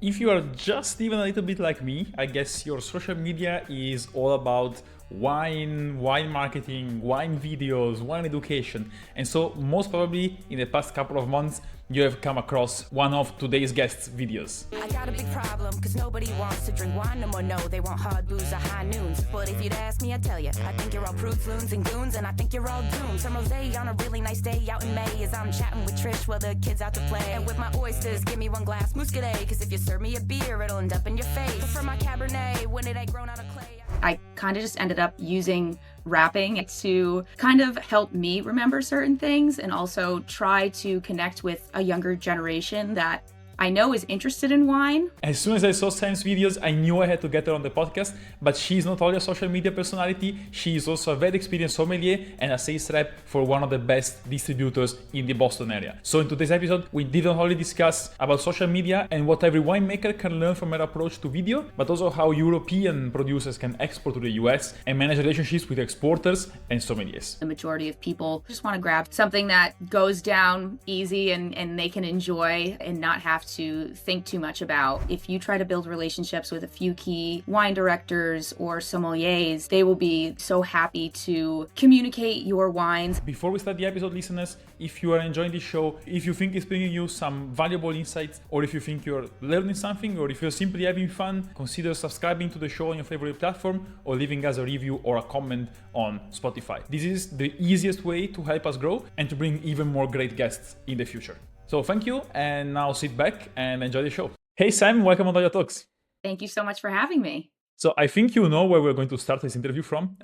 If you are just even a little bit like me, I guess your social media is all about wine marketing, wine videos, wine education. And so most probably in the past couple of months, you have come across one of today's guests' videos. I got a big problem, cause nobody wants to drink wine no more. No, they want hard booze or high noons. But if you'd ask me, I'd tell you, I think you're all prudes, loons, and goons, and I think you're all doomed. Some rosé on a really nice day out in May as I'm chatting with Trish while the kids out to play. And with my oysters, give me one glass muscadet, cause if you serve me a beer, it'll end up in your face. But for my Cabernet, when it ain't grown out of clay. I kind of just ended up using rapping to kind of help me remember certain things and also try to connect with a younger generation that I know is interested in wine. As soon as I saw Sam's videos, I knew I had to get her on the podcast, but she's not only a social media personality, she is also a very experienced sommelier and a sales rep for one of the best distributors in the Boston area. So in today's episode, we didn't only discuss about social media and what every winemaker can learn from her approach to video, but also how European producers can export to the US and manage relationships with exporters and sommeliers. The majority of people just want to grab something that goes down easy and they can enjoy and not have to think too much about. If you try to build relationships with a few key wine directors or sommeliers, they will be so happy to communicate your wines. Before we start the episode, listeners, if you are enjoying this show, if you think it's bringing you some valuable insights, or if you think you're learning something, or if you're simply having fun, consider subscribing to the show on your favorite platform or leaving us a review or a comment on Spotify. This is the easiest way to help us grow and to bring even more great guests in the future. So thank you, and now sit back and enjoy the show. Hey Sam, welcome on Dolia Talks. Thank you so much for having me. So I think you know where we're going to start this interview from.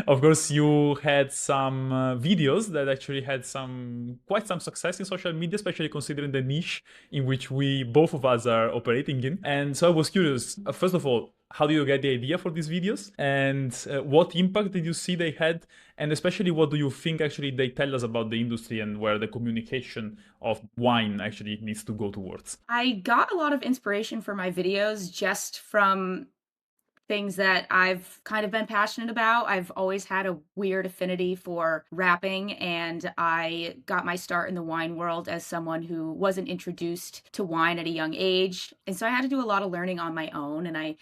Of course, you had some videos that actually had quite some success in social media, especially considering the niche in which we both of us are operating in. And so I was curious, first of all, how did you get the idea for these videos, and what impact did you see they had, and especially what do you think actually they tell us about the industry and where the communication of wine actually needs to go towards? I got a lot of inspiration for my videos just from things that I've kind of been passionate about. I've always had a weird affinity for rapping, and I got my start in the wine world as someone who wasn't introduced to wine at a young age. And so I had to do a lot of learning on my own, and I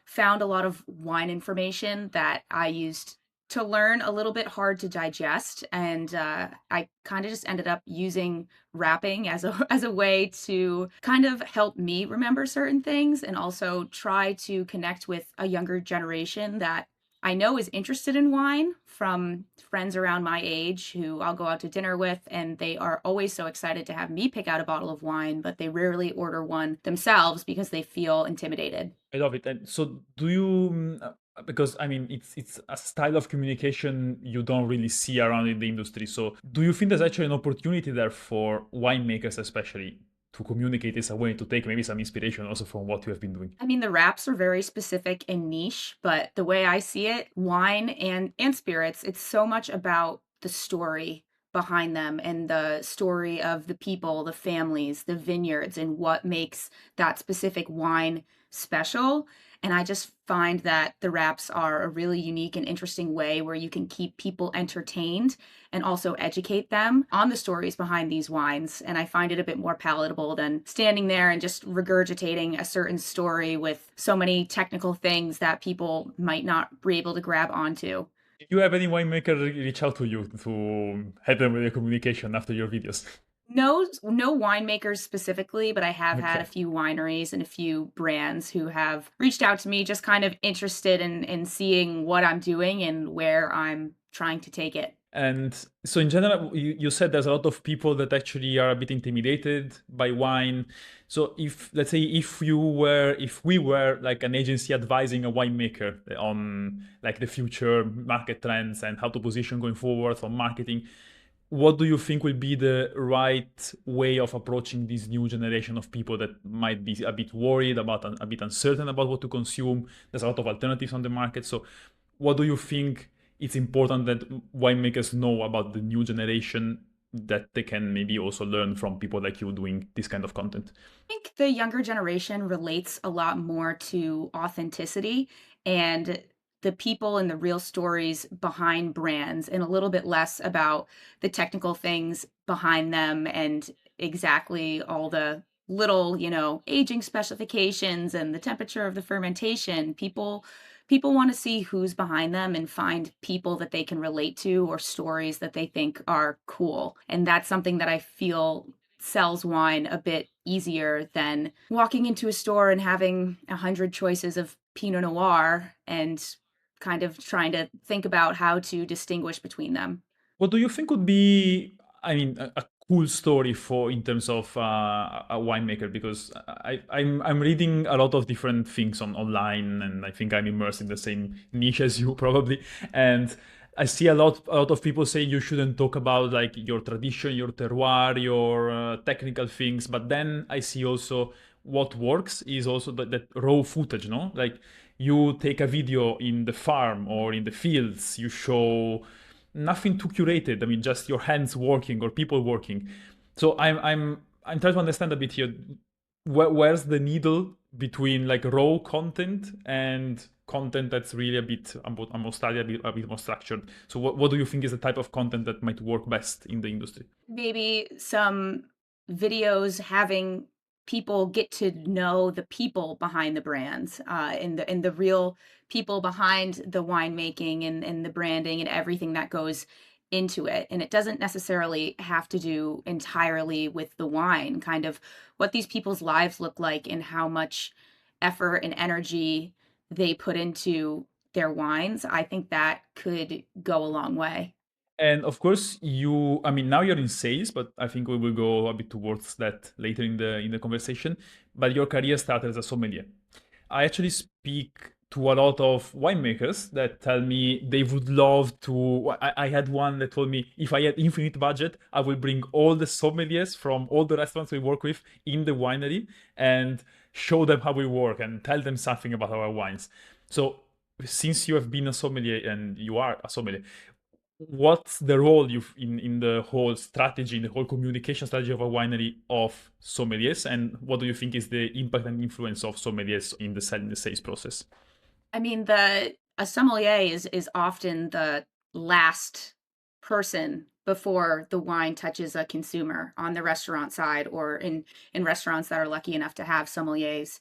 found a lot of wine information that I used to learn a little bit hard to digest. And I kind of just ended up using rapping as a way to kind of help me remember certain things and also try to connect with a younger generation that I know is interested in wine, from friends around my age who I'll go out to dinner with, and they are always so excited to have me pick out a bottle of wine, but they rarely order one themselves because they feel intimidated. I love it. And so do you, because I mean, it's a style of communication you don't really see around in the industry. So do you think there's actually an opportunity there for winemakers, especially, to communicate this a way to take maybe some inspiration also from what you have been doing? I mean, the wraps are very specific and niche, but the way I see it, wine and spirits, it's so much about the story behind them and the story of the people, the families, the vineyards, and what makes that specific wine special. And I just find that the wraps are a really unique and interesting way where you can keep people entertained and also educate them on the stories behind these wines. And I find it a bit more palatable than standing there and just regurgitating a certain story with so many technical things that people might not be able to grab onto. Did you have any winemaker reach out to you to help them with the communication after your videos? No winemakers specifically, but I have had Okay. a few wineries and a few brands who have reached out to me just kind of interested in seeing what I'm doing and where I'm trying to take it. And so in general, you said there's a lot of people that actually are a bit intimidated by wine. So let's say if we were like an agency advising a winemaker on like the future market trends and how to position going forward for marketing, what do you think will be the right way of approaching this new generation of people that might be a bit worried about, a bit uncertain about what to consume? There's a lot of alternatives on the market. So what do you think it's important that winemakers know about the new generation that they can maybe also learn from people like you doing this kind of content? I think the younger generation relates a lot more to authenticity and the people and the real stories behind brands, and a little bit less about the technical things behind them and exactly all the little, aging specifications and the temperature of the fermentation, people want to see who's behind them and find people that they can relate to or stories that they think are cool. And that's something that I feel sells wine a bit easier than walking into a store and having 100 choices of Pinot Noir and kind of trying to think about how to distinguish between them. What do you think would be, I mean, a cool story for in terms of a winemaker? Because I'm reading a lot of different things online, and I think I'm immersed in the same niche as you probably. And I see a lot of people saying you shouldn't talk about like your tradition, your terroir, your technical things. But then I see also what works is also that raw footage, no? Like you take a video in the farm or in the fields, you show nothing too curated. I mean, just your hands working or people working. So I'm trying to understand a bit here. Where's the needle between like raw content and content that's really a more studied, a bit more structured? So what do you think is the type of content that might work best in the industry? Maybe some videos having people get to know the people behind the brands, and the real people behind the winemaking and the branding and everything that goes into it. And it doesn't necessarily have to do entirely with the wine, kind of what these people's lives look like and how much effort and energy they put into their wines. I think that could go a long way. And of course, I mean, now you're in sales, but I think we will go a bit towards that later in the conversation. But your career started as a sommelier. I actually speak to a lot of winemakers that tell me they would love to. I had one that told me if I had infinite budget, I will bring all the sommeliers from all the restaurants we work with in the winery and show them how we work and tell them something about our wines. So, since you have been a sommelier and you are a sommelier, what's the role in the whole strategy, in the whole communication strategy of a winery of sommeliers, and what do you think is the impact and influence of sommeliers in the sales process? I mean, the a sommelier is often the last person before the wine touches a consumer on the restaurant side or in restaurants that are lucky enough to have sommeliers.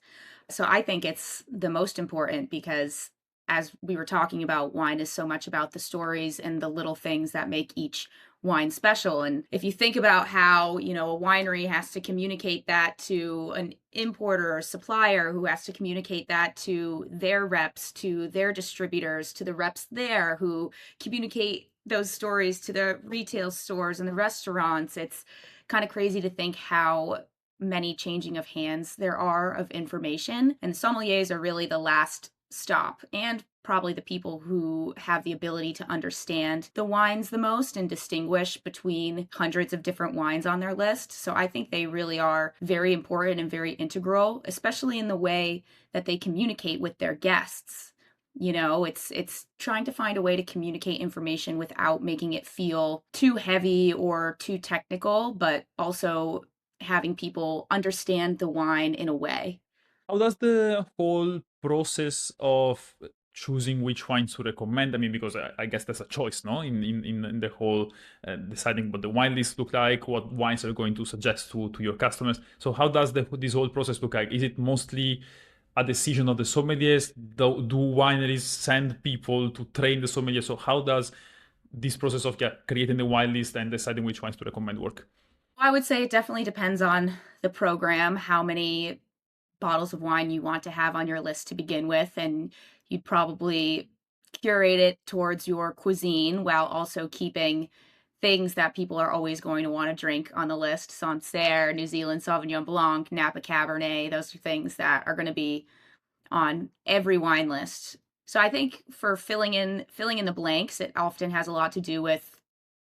So I think it's the most important because as we were talking about, wine is so much about the stories and the little things that make each wine special. And if you think about how, a winery has to communicate that to an importer or supplier who has to communicate that to their reps, to their distributors, to the reps there who communicate those stories to the retail stores and the restaurants, it's kind of crazy to think how many changing of hands there are of information. And sommeliers are really the last stop and probably the people who have the ability to understand the wines the most and distinguish between hundreds of different wines on their list. So I think they really are very important and very integral, especially in the way that they communicate with their guests. It's trying to find a way to communicate information without making it feel too heavy or too technical, but also having people understand the wine in a way. How does the whole process of choosing which wines to recommend? I mean, because I guess there's a choice, no, in the whole deciding what the wine list look like, what wines are going to suggest to your customers. So how does this whole process look like? Is it mostly a decision of the sommeliers? Do wineries send people to train the sommeliers? So how does this process of creating the wine list and deciding which wines to recommend work? I would say it definitely depends on the program, how many bottles of wine you want to have on your list to begin with, and you'd probably curate it towards your cuisine while also keeping things that people are always going to want to drink on the list. Sancerre, New Zealand Sauvignon Blanc, Napa Cabernet, those are things that are going to be on every wine list. So I think for filling in the blanks, it often has a lot to do with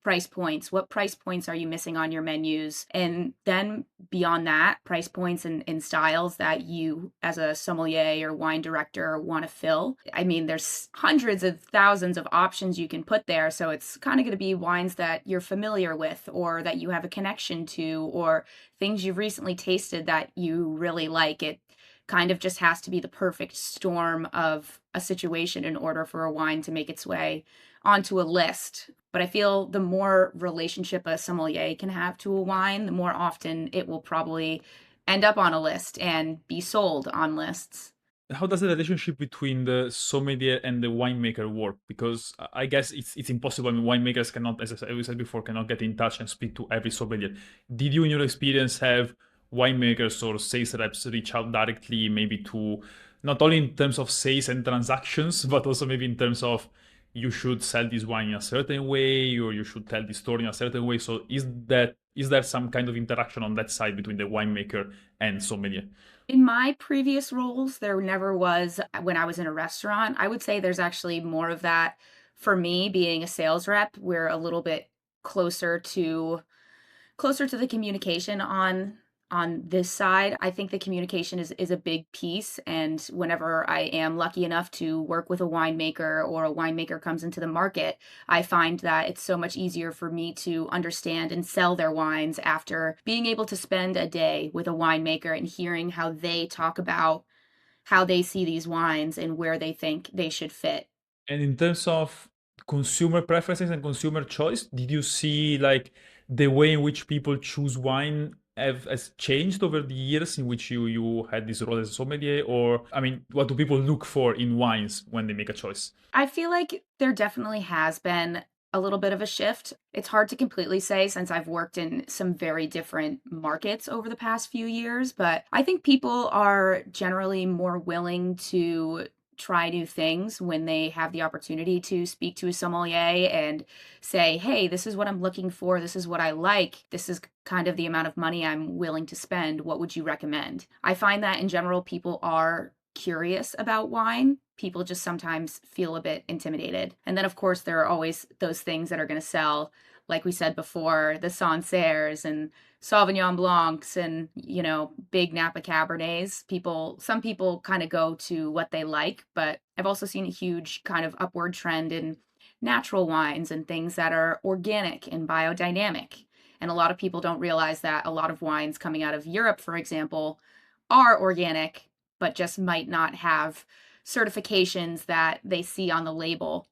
price points. What price points are you missing on your menus? And then beyond that, price points and styles that you as a sommelier or wine director want to fill. I mean, there's hundreds of thousands of options you can put there. So it's kind of going to be wines that you're familiar with or that you have a connection to or things you've recently tasted that you really like. It kind of just has to be the perfect storm of a situation in order for a wine to make its way onto a list. But I feel the more relationship a sommelier can have to a wine, the more often it will probably end up on a list and be sold on lists. How does the relationship between the sommelier and the winemaker work? Because I guess it's impossible. I mean, winemakers cannot, as we said before, cannot get in touch and speak to every sommelier. Did you, in your experience, have winemakers or sales reps reach out directly, maybe to not only in terms of sales and transactions, but also maybe in terms of you should sell this wine in a certain way, or you should tell this story in a certain way? So is there some kind of interaction on that side between the winemaker and sommelier? In my previous roles, there never was when I was in a restaurant. I would say there's actually more of that for me being a sales rep. We're a little bit closer to closer to the communication on this side. I think the communication is a big piece, and whenever I am lucky enough to work with a winemaker or a winemaker comes into the market, I find that it's so much easier for me to understand and sell their wines after being able to spend a day with a winemaker and hearing how they talk about how they see these wines and where they think they should fit. And in terms of consumer preferences and consumer choice, did you see like the way in which people choose wine has changed over the years in which you had this role as a sommelier? Or I mean, what do people look for in wines when they make a choice? I feel like there definitely has been a little bit of a shift. It's hard to completely say since I've worked in some very different markets over the past few years, but I think people are generally more willing to try new things when they have the opportunity to speak to a sommelier and say, "Hey, this is what I'm looking for. This is what I like. This is kind of the amount of money I'm willing to spend. What would you recommend?" I find that in general people are curious about wine. People just sometimes feel a bit intimidated. And then, of course, there are always those things that are going to sell, like we said before, the Sancerres and Sauvignon Blancs and, big Napa Cabernets. Some people kind of go to what they like, but I've also seen a huge kind of upward trend in natural wines and things that are organic and biodynamic. And a lot of people don't realize that a lot of wines coming out of Europe, for example, are organic but just might not have certifications that they see on the label.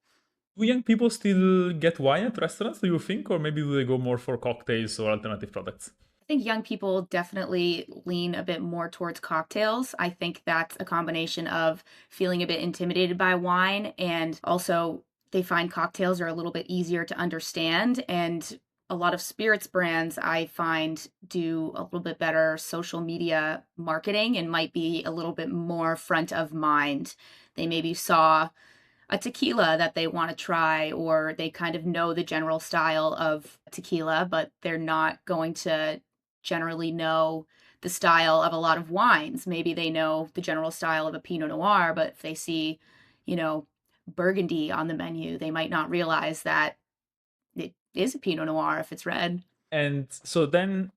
Do young people still get wine at restaurants, do you think? Or maybe do they go more for cocktails or alternative products? I think young people definitely lean a bit more towards cocktails. I think that's a combination of feeling a bit intimidated by wine and also they find cocktails are a little bit easier to understand. And a lot of spirits brands I find do a little bit better social media marketing and might be a little bit more front of mind. They maybe saw a tequila that they want to try, or they kind of know the general style of tequila, but they're not going to generally know the style of a lot of wines. Maybe they know the general style of a Pinot Noir, but if they see, you know, Burgundy on the menu, they might not realize that it is a Pinot Noir if it's red. And so then,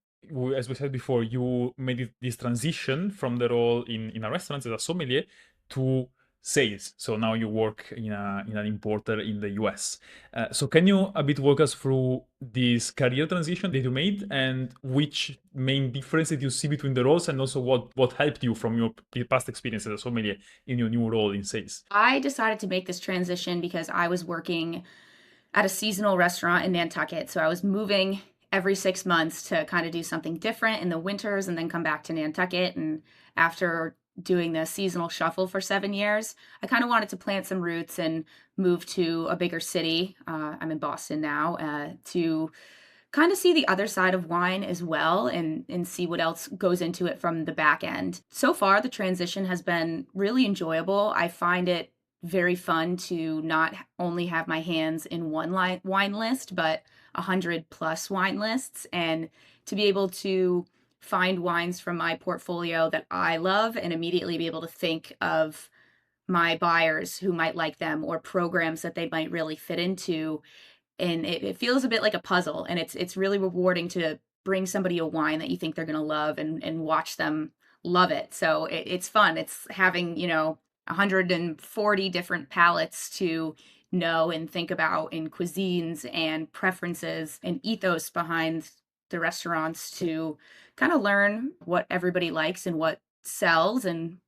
as we said before, you made this transition from the role in a restaurant as a sommelier to sales. So now you work in an importer in the US. So can you a bit walk us through this career transition that you made and which main difference did you see between the roles and also what helped you from your past experience as a sommelier in your new role in sales? I decided to make this transition because I was working at a seasonal restaurant in Nantucket. So I was moving every 6 months to kind of do something different in the winters and then come back to Nantucket. And after doing the seasonal shuffle for 7 years, I kind of wanted to plant some roots and move to a bigger city. I'm in Boston now to kind of see the other side of wine as well and see what else goes into it from the back end. So far, the transition has been really enjoyable. I find it very fun to not only have my hands in one wine list, but 100+ wine lists, and to be able to find wines from my portfolio that I love and immediately be able to think of my buyers who might like them or programs that they might really fit into. And it feels a bit like a puzzle, and it's really rewarding to bring somebody a wine that you think they're gonna love and watch them love it. So it's fun. It's having, 140 different palettes to know and think about in cuisines and preferences and ethos behind the restaurants to kind of learn what everybody likes and what sells and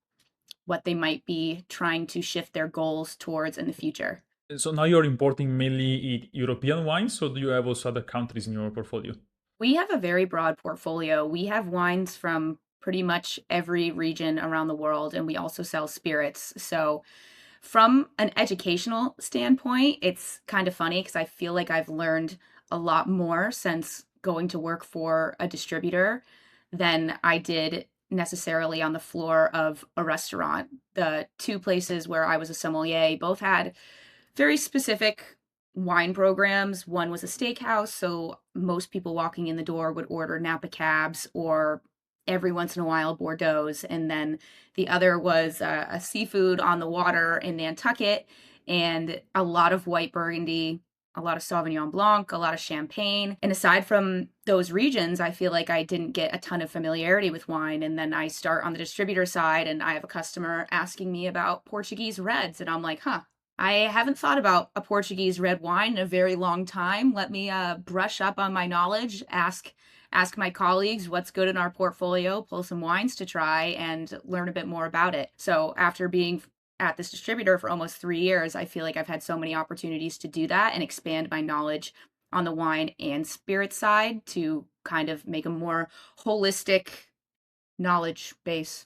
what they might be trying to shift their goals towards in the future. So now you're importing mainly European wines, or do you have also other countries in your portfolio? We have a very broad portfolio. We have wines from pretty much every region around the world, and we also sell spirits. So from an educational standpoint, it's kind of funny because I feel like I've learned a lot more since going to work for a distributor than I did necessarily on the floor of a restaurant. The two places where I was a sommelier both had very specific wine programs. One was a steakhouse, so most people walking in the door would order Napa Cabs or every once in a while Bordeaux's. And then the other was a seafood on the water in Nantucket and a lot of white Burgundy, a lot of Sauvignon Blanc, a lot of Champagne. And aside from those regions, I feel like I didn't get a ton of familiarity with wine. And then I start on the distributor side and I have a customer asking me about Portuguese reds. And I'm like, huh, I haven't thought about a Portuguese red wine in a very long time. Let me brush up on my knowledge, ask my colleagues what's good in our portfolio, pull some wines to try, and learn a bit more about it. So after being at this distributor for almost 3 years, I feel like I've had so many opportunities to do that and expand my knowledge on the wine and spirit side to kind of make a more holistic knowledge base.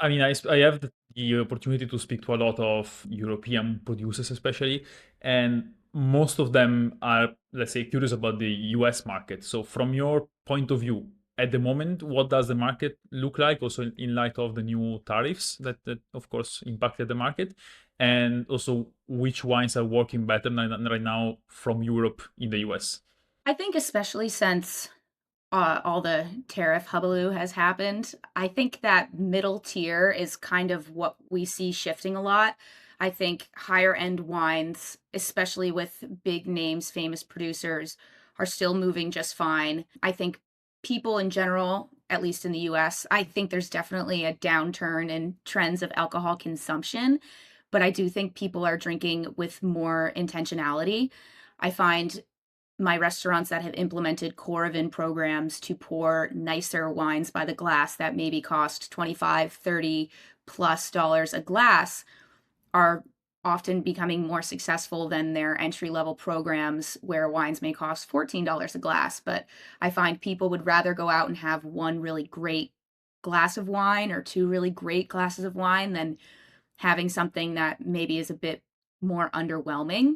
I mean, I have the opportunity to speak to a lot of European producers, especially, and most of them are, let's say, curious about the US market. So, from your point of view, at the moment, what does the market look like? Also, in light of the new tariffs that of course, impacted the market, and also which wines are working better right now from Europe in the US? I think especially since all the tariff hullabaloo has happened. I think that middle tier is kind of what we see shifting a lot. I think higher end wines, especially with big names, famous producers, are still moving just fine. I think people in general, at least in the US, I think there's definitely a downturn in trends of alcohol consumption, but I do think people are drinking with more intentionality. I find my restaurants that have implemented Coravin programs to pour nicer wines by the glass that maybe cost 25, 30 plus dollars a glass are often becoming more successful than their entry level programs where wines may cost $14 a glass. But I find people would rather go out and have one really great glass of wine or two really great glasses of wine than having something that maybe is a bit more underwhelming.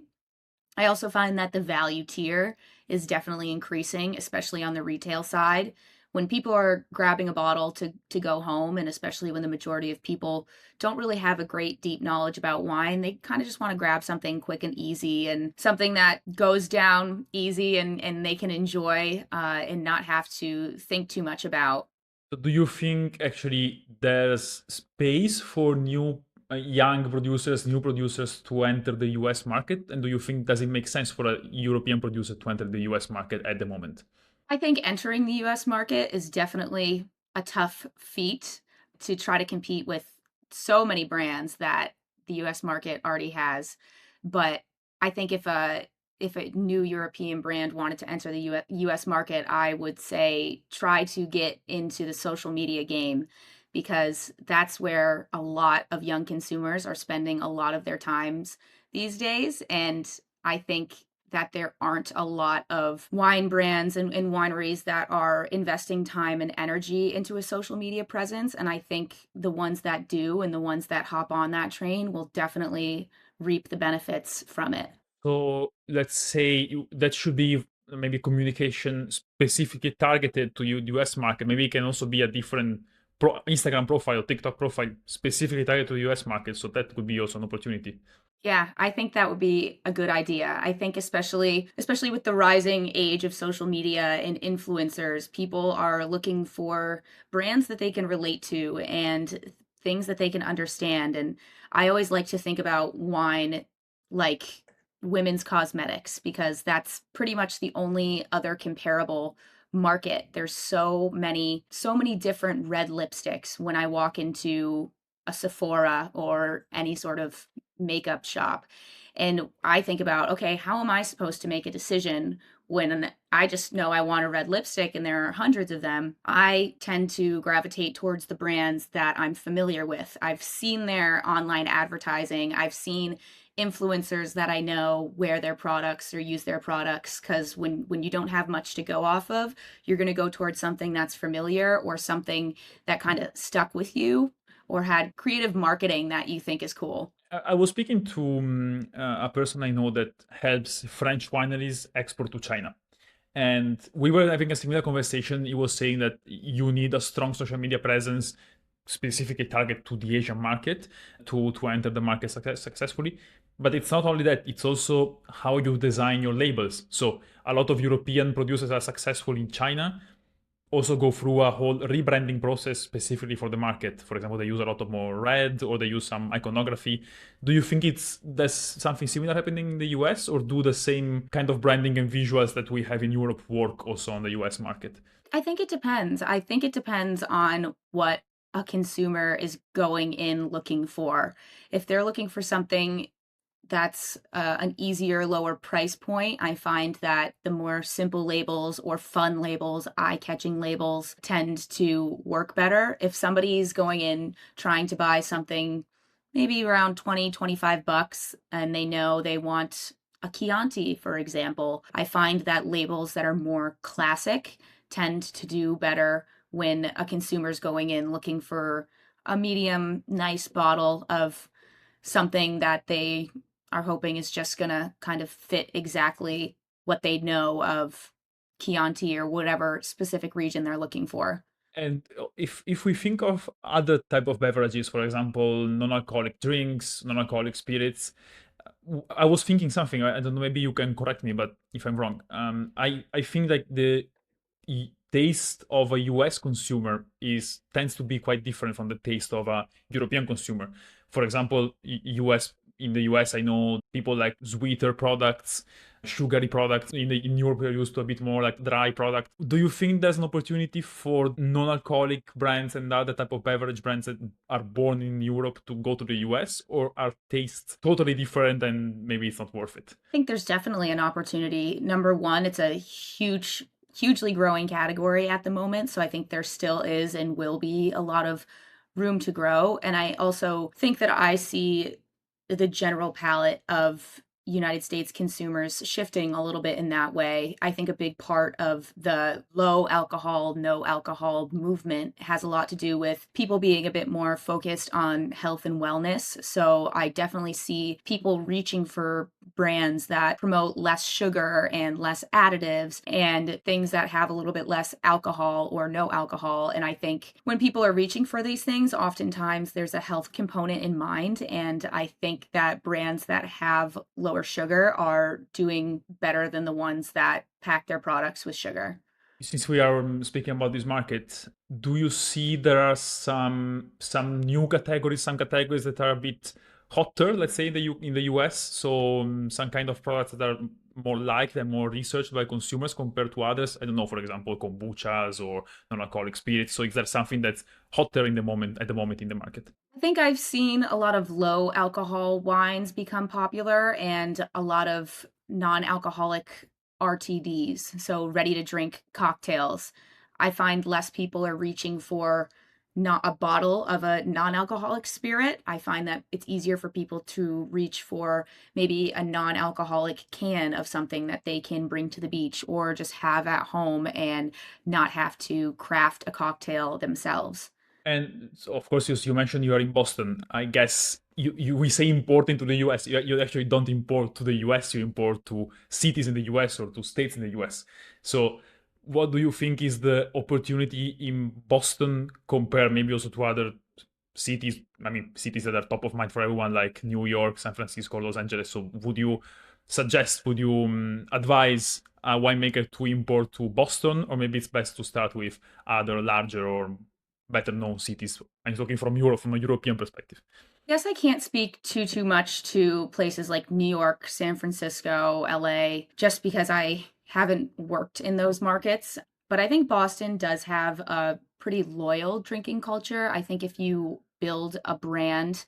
I also find that the value tier is definitely increasing, especially on the retail side. When people are grabbing a bottle to go home, and especially when the majority of people don't really have a great deep knowledge about wine, they kind of just want to grab something quick and easy and something that goes down easy and they can enjoy and not have to think too much about. So do you think actually there's space for new young producers, new producers to enter the US market? And do you think does it make sense for a European producer to enter the US market at the moment? I think entering the US market is definitely a tough feat to try to compete with so many brands that the US market already has. But I think if a new European brand wanted to enter the US market, I would say try to get into the social media game because that's where a lot of young consumers are spending a lot of their times these days. And I think that there aren't a lot of wine brands and wineries that are investing time and energy into a social media presence. And I think the ones that do and the ones that hop on that train will definitely reap the benefits from it. So let's say that should be maybe communication specifically targeted to US market. Maybe it can also be a different Instagram profile, TikTok profile specifically targeted to the US market. So that could be also an opportunity. Yeah, I think that would be a good idea. I think especially with the rising age of social media and influencers, people are looking for brands that they can relate to and things that they can understand. And I always like to think about wine like women's cosmetics because that's pretty much the only other comparable market. There's so many different red lipsticks when I walk into a Sephora or any sort of makeup shop. And I think about, okay, how am I supposed to make a decision when I just know I want a red lipstick and there are hundreds of them, I tend to gravitate towards the brands that I'm familiar with. I've seen their online advertising. I've seen influencers that I know wear their products or use their products, because when you don't have much to go off of, you're going to go towards something that's familiar or something that kind of stuck with you or had creative marketing that you think is cool. I was speaking to a person I know that helps French wineries export to China. And we were having a similar conversation. He was saying that you need a strong social media presence, specifically target to the Asian market to enter the market successfully. But it's not only that, it's also how you design your labels. So a lot of European producers are successful in China, also go through a whole rebranding process specifically for the market. For example, they use a lot of more red or they use some iconography. Do you think there's something similar happening in the US, or do the same kind of branding and visuals that we have in Europe work also on the US market? I think it depends. I think it depends on what a consumer is going in looking for. If they're looking for something that's an easier, lower price point, I find that the more simple labels or fun labels, eye-catching labels tend to work better. If somebody's going in trying to buy something maybe around 20, 25 bucks and they know they want a Chianti, for example, I find that labels that are more classic tend to do better when a consumer's going in looking for a medium, nice bottle of something that they are hoping is just gonna kind of fit exactly what they know of Chianti or whatever specific region they're looking for. And if we think of other type of beverages, for example, non-alcoholic drinks, non-alcoholic spirits, I was thinking something. I don't know. Maybe you can correct me, but if I'm wrong, I think like the taste of a US consumer is tends to be quite different from the taste of a European consumer. For example, US in the US, I know people like sweeter products, sugary products. In Europe, we're used to a bit more like dry product. Do you think there's an opportunity for non-alcoholic brands and other type of beverage brands that are born in Europe to go to the US, or are tastes totally different and maybe it's not worth it? I think there's definitely an opportunity. Number one, it's a hugely growing category at the moment. So I think there still is and will be a lot of room to grow. And I also think that I see the general palate of United States consumers shifting a little bit in that way. I think a big part of the low alcohol, no alcohol movement has a lot to do with people being a bit more focused on health and wellness. So I definitely see people reaching for brands that promote less sugar and less additives and things that have a little bit less alcohol or no alcohol. And I think when people are reaching for these things, oftentimes there's a health component in mind. And I think that brands that have lower sugar are doing better than the ones that pack their products with sugar. Since we are speaking about this market, do you see there are some new categories, some categories that are a bit hotter, let's say in the US? So some kind of products that are more liked and more researched by consumers compared to others. I don't know, for example, kombuchas or non-alcoholic spirits. So is there something that's hotter in the moment at the moment in the market? I think I've seen a lot of low alcohol wines become popular and a lot of non-alcoholic RTDs, so ready to drink cocktails. I find less people are reaching for not a bottle of a non-alcoholic spirit. I find that it's easier for people to reach for maybe a non-alcoholic can of something that they can bring to the beach or just have at home and not have to craft a cocktail themselves. And so of course, you mentioned you are in Boston. I guess we say import into the US. You actually don't import to the US. You import to cities in the US or to states in the US. So, what do you think is the opportunity in Boston compared maybe also to other cities? I mean, cities that are top of mind for everyone, like New York, San Francisco, Los Angeles. So, would you advise a winemaker to import to Boston, or maybe it's best to start with other larger or better known cities? I'm talking from Europe, from a European perspective. Guess I can't speak too much to places like New York, San Francisco, LA, just because I haven't worked in those markets. But I think Boston does have a pretty loyal drinking culture. I think if you build a brand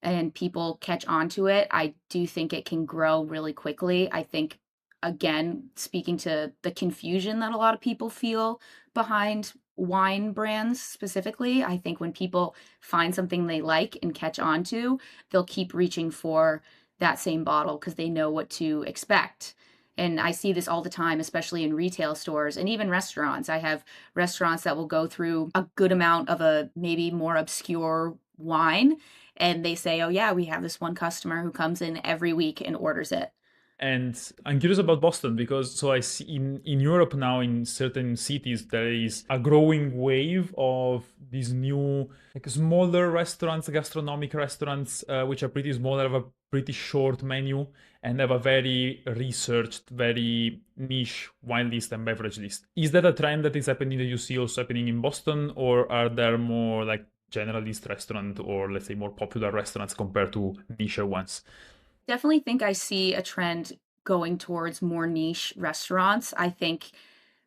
and people catch on to it, I do think it can grow really quickly. I think again, speaking to the confusion that a lot of people feel behind wine brands specifically, I think when people find something they like and catch on to, they'll keep reaching for that same bottle because they know what to expect. And I see this all the time, especially in retail stores and even restaurants. I have restaurants that will go through a good amount of a maybe more obscure wine, and they say, "Oh yeah, we have this one customer who comes in every week and orders it." And I'm curious about Boston because so I see in Europe now in certain cities there is a growing wave of these new like smaller restaurants, gastronomic restaurants, which are pretty small, have a pretty short menu and have a very researched, very niche wine list and beverage list. Is that a trend that is happening that you see also happening in Boston, or are there more like generalist restaurant or let's say more popular restaurants compared to niche ones? Definitely think I see a trend going towards more niche restaurants. I think,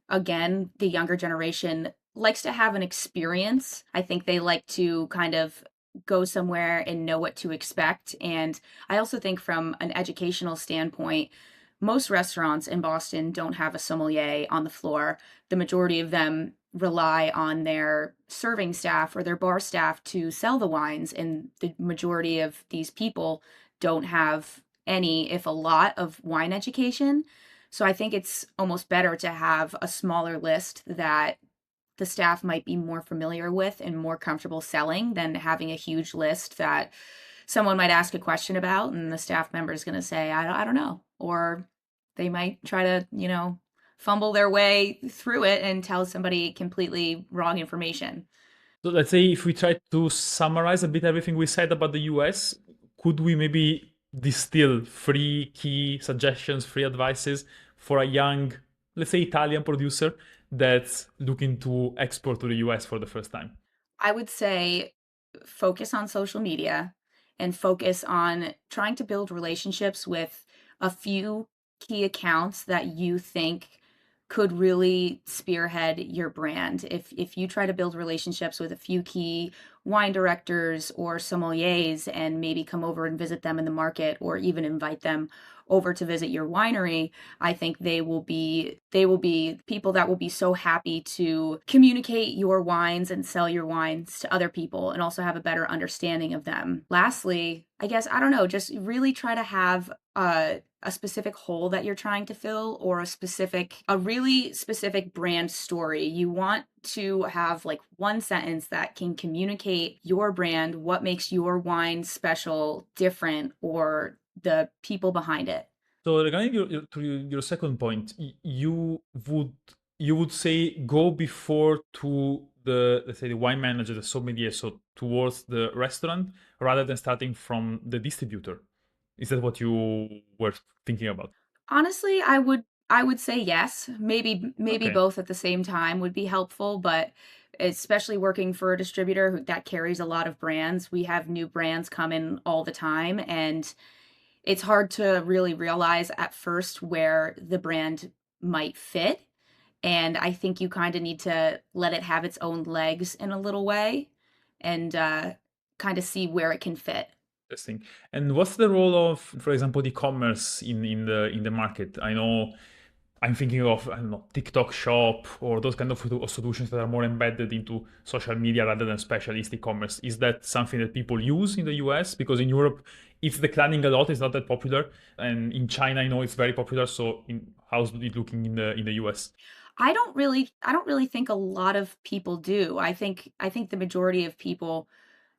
again, the younger generation likes to have an experience. I think they like to kind of go somewhere and know what to expect. And I also think, from an educational standpoint, most restaurants in Boston don't have a sommelier on the floor. The majority of them rely on their serving staff or their bar staff to sell the wines. And the majority of these people don't have any, if a lot, of wine education. So I think it's almost better to have a smaller list that the staff might be more familiar with and more comfortable selling than having a huge list that someone might ask a question about and the staff member is going to say, I don't know. Or they might try to, fumble their way through it and tell somebody completely wrong information. So let's say if we try to summarize a bit everything we said about the US, could we maybe distill three key suggestions, three advices for a young, let's say Italian producer that's looking to export to the US for the first time? I would say focus on social media and focus on trying to build relationships with a few key accounts that you think could really spearhead your brand. If you try to build relationships with a few key wine directors or sommeliers and maybe come over and visit them in the market or even invite them over to visit your winery, I think they will be people that will be so happy to communicate your wines and sell your wines to other people and also have a better understanding of them. Lastly, I guess, I don't know, just really try to have a specific hole that you're trying to fill, or a really specific brand story. You want to have like one sentence that can communicate your brand, what makes your wine special, different, or the people behind it. So regarding your second point, you would say go before to the, let's say, the wine manager, the sommelier, so towards the restaurant rather than starting from the distributor. Is that what you were thinking about? Honestly, I would say yes. Maybe Okay. both at the same time would be helpful, but especially working for a distributor that carries a lot of brands, we have new brands come in all the time, and it's hard to really realize at first where the brand might fit. And I think you kind of need to let it have its own legs in a little way and kind of see where it can fit. Interesting. And what's the role of, for example, e-commerce in the market? I know I'm thinking of, I don't know, TikTok Shop or those kind of solutions that are more embedded into social media rather than specialist e-commerce. Is that something that people use in the US? Because in Europe, it's declining a lot. It's not that popular, and in China, I know it's very popular. So, how's it looking in the US? I don't really think a lot of people do. I think the majority of people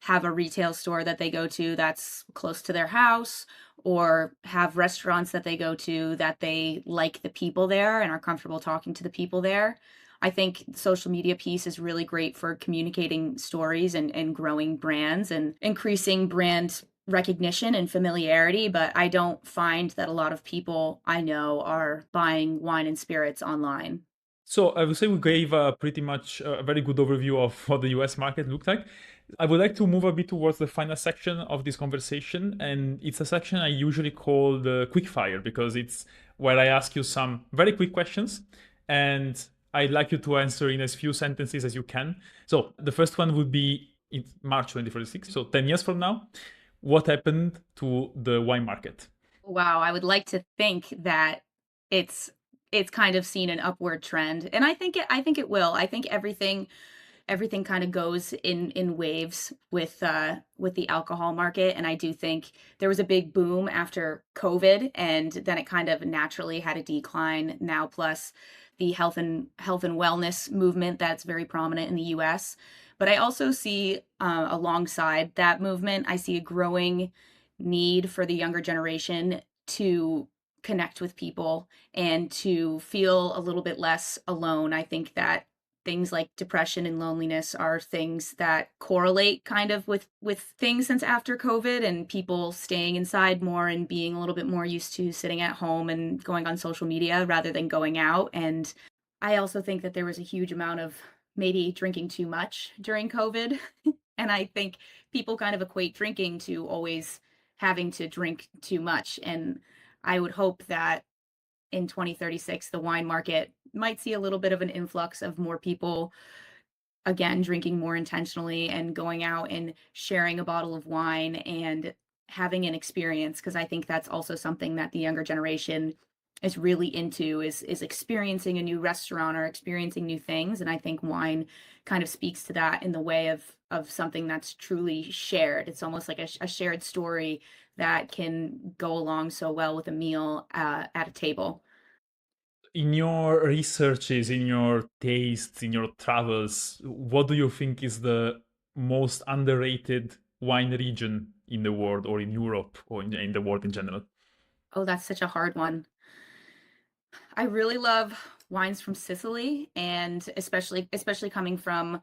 have a retail store that they go to that's close to their house, or have restaurants that they go to that they like the people there and are comfortable talking to the people there. I think the social media piece is really great for communicating stories and growing brands and increasing brand recognition and familiarity, but I don't find that a lot of people I know are buying wine and spirits online. So I would say we gave pretty much a very good overview of what the US market looked like. I would like to move a bit towards the final section of this conversation, and it's a section I usually call the quick fire because it's where I ask you some very quick questions, and I'd like you to answer in as few sentences as you can. So the first one would be in March 2046, so 10 years from now. What happened to the wine market? Wow, I would like to think that it's it's kind of seen an upward trend, and I think it will. I think everything kind of goes in waves with the alcohol market, and I do think there was a big boom after COVID, and then it kind of naturally had a decline now, plus the health and wellness movement that's very prominent in the US. But I also see, alongside that movement, I see a growing need for the younger generation to connect with people and to feel a little bit less alone. I think that things like depression and loneliness are things that correlate kind of with things since after COVID and people staying inside more and being a little bit more used to sitting at home and going on social media rather than going out. And I also think that there was a huge amount of maybe drinking too much during COVID. And I think people kind of equate drinking to always having to drink too much. And I would hope that in 2036, the wine market might see a little bit of an influx of more people, again, drinking more intentionally and going out and sharing a bottle of wine and having an experience. Because I think that's also something that the younger generation is really into is experiencing a new restaurant or experiencing new things. And I think wine kind of speaks to that in the way of something that's truly shared. It's almost like a shared story that can go along so well with a meal at a table. In your researches, in your tastes, in your travels, what do you think is the most underrated wine region in the world, or in Europe, or in the world in general? Oh, that's such a hard one. I really love wines from Sicily, and especially coming from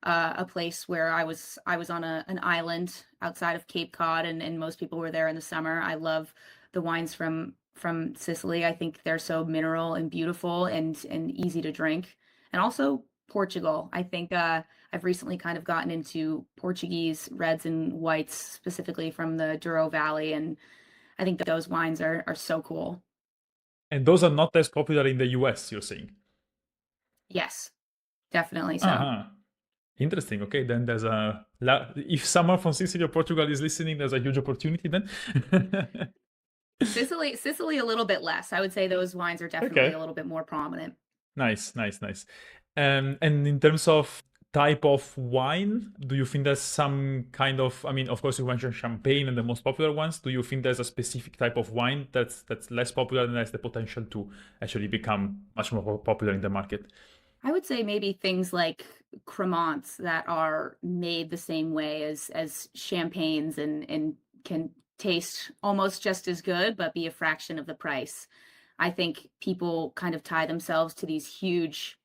a place where I was on an island outside of Cape Cod, and most people were there in the summer. I love the wines from Sicily. I think they're so mineral and beautiful and easy to drink. And also Portugal. I think I've recently kind of gotten into Portuguese reds and whites, specifically from the Douro Valley, and I think those wines are so cool. And those are not as popular in the US, you're saying? Yes, definitely so. Uh-huh. Interesting. Okay, then there's if someone from Sicily or Portugal is listening, there's a huge opportunity then. Sicily a little bit less. I would say those wines are definitely a Okay. little bit more prominent. Nice, nice, nice. And in terms of type of wine, do you think there's some kind of, I mean, of course you mentioned champagne and the most popular ones. Do you think there's a specific type of wine that's less popular and has the potential to actually become much more popular in the market? I would say maybe things like cremants that are made the same way as champagnes and can taste almost just as good, but be a fraction of the price. I think people kind of tie themselves to these huge,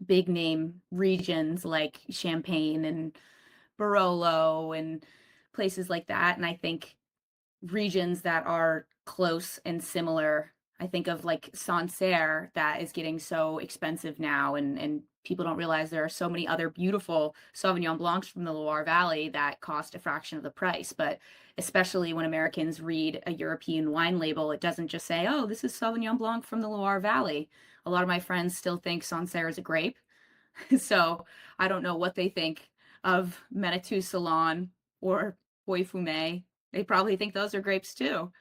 big name regions like Champagne and Barolo and places like that. And I think regions that are close and similar. I think of like Sancerre that is getting so expensive now, and people don't realize there are so many other beautiful Sauvignon Blancs from the Loire Valley that cost a fraction of the price. But especially when Americans read a European wine label, it doesn't just say, "Oh, this is Sauvignon Blanc from the Loire Valley." A lot of my friends still think Sancerre is a grape, so I don't know what they think of Manitou Salon or Bois Fumé. They probably think those are grapes too.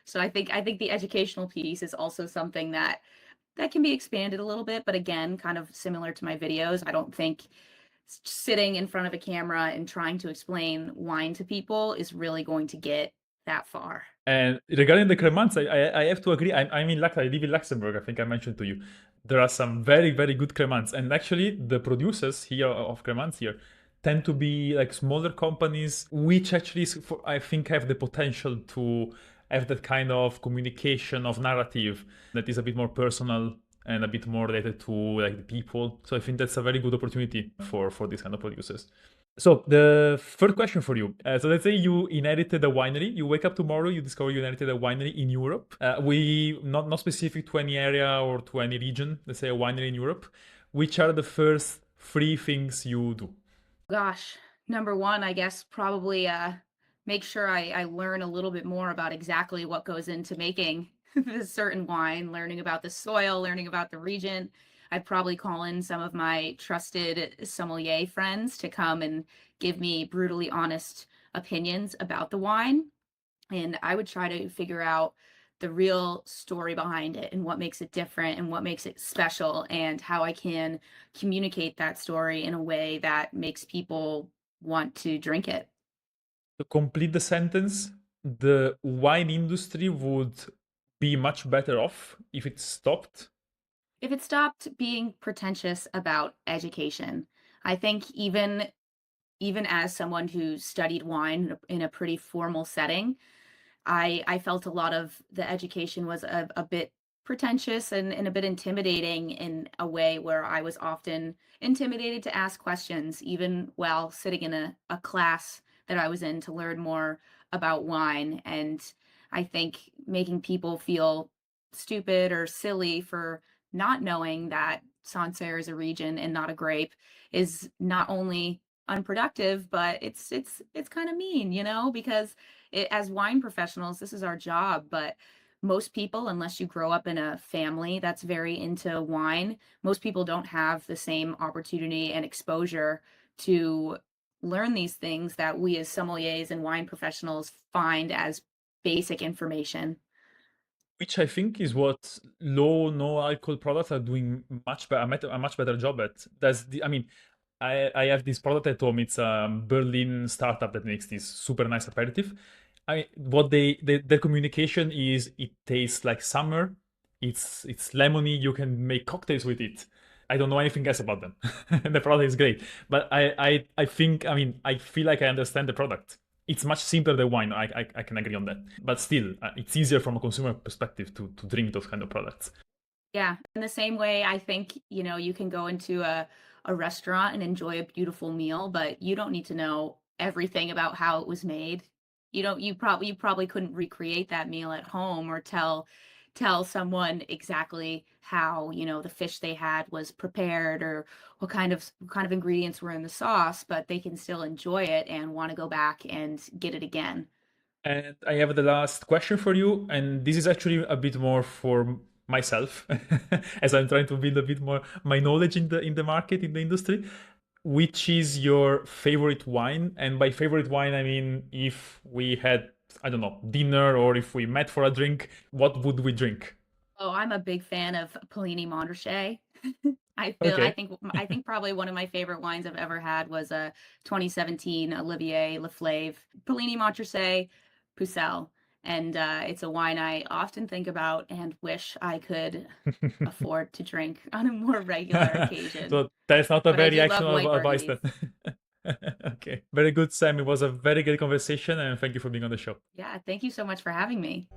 So I think the educational piece is also something that can be expanded a little bit, but again, kind of similar to my videos, I don't think sitting in front of a camera and trying to explain wine to people is really going to get that far. And regarding the cremants, I have to agree. I'm in I live in Luxembourg. I think I mentioned to you. There are some very, very good cremants. And actually, the producers here of cremants here tend to be like smaller companies, which actually, I think, have the potential to have that kind of communication of narrative that is a bit more personal and a bit more related to like the people. So I think that's a very good opportunity for these kind of producers. So the third question for you. So let's say you inherited a winery. You wake up tomorrow, you discover you inherited a winery in Europe. We not specific to any area or to any region. Let's say a winery in Europe. Which are the first three things you do? Gosh, number one, I guess probably make sure I learn a little bit more about exactly what goes into making this certain wine, learning about the soil, learning about the region. I'd probably call in some of my trusted sommelier friends to come and give me brutally honest opinions about the wine. And I would try to figure out the real story behind it and what makes it different and what makes it special and how I can communicate that story in a way that makes people want to drink it. To complete the sentence, the wine industry would be much better off if it stopped. If it stopped being pretentious about education, I think even as someone who studied wine in a pretty formal setting, I felt a lot of the education was a bit pretentious and a bit intimidating in a way where I was often intimidated to ask questions, even while sitting in a class that I was in to learn more about wine. And I think making people feel stupid or silly for not knowing that Sancerre is a region and not a grape is not only unproductive, but it's kind of mean, because as wine professionals, this is our job, but most people, unless you grow up in a family that's very into wine, most people don't have the same opportunity and exposure to learn these things that we as sommeliers and wine professionals find as basic information. Which I think is what low no alcohol products are doing much better, a much better job at. I mean, I have this product at home. It's a Berlin startup that makes this super nice aperitif. What their communication is, it tastes like summer. It's lemony. You can make cocktails with it. I don't know anything else about them. And the product is great. But I think, I mean, I feel like I understand the product. It's much simpler than wine. I can agree on that. But still, it's easier from a consumer perspective to drink those kind of products. Yeah, in the same way, I think, you can go into a restaurant and enjoy a beautiful meal, but you don't need to know everything about how it was made. You probably couldn't recreate that meal at home or tell someone exactly how, the fish they had was prepared or what kind of ingredients were in the sauce, but they can still enjoy it and want to go back and get it again. And I have the last question for you, and this is actually a bit more for myself, as I'm trying to build a bit more my knowledge in the market, in the industry. Which is your favorite wine? And by favorite wine, I mean if we had, I don't know, dinner or if we met for a drink, what would we drink? Oh, I'm a big fan of Pellini Montrachet. Okay. I think probably one of my favorite wines I've ever had was a 2017 Olivier Laflave Pellini Montrachet Pucelle, and it's a wine I often think about and wish I could afford to drink on a more regular occasion. So that's not a But I very do love white actionable advice burgundies. then. Okay. Very good, Sam. It was a very good conversation, and thank you for being on the show. Yeah, thank you so much for having me.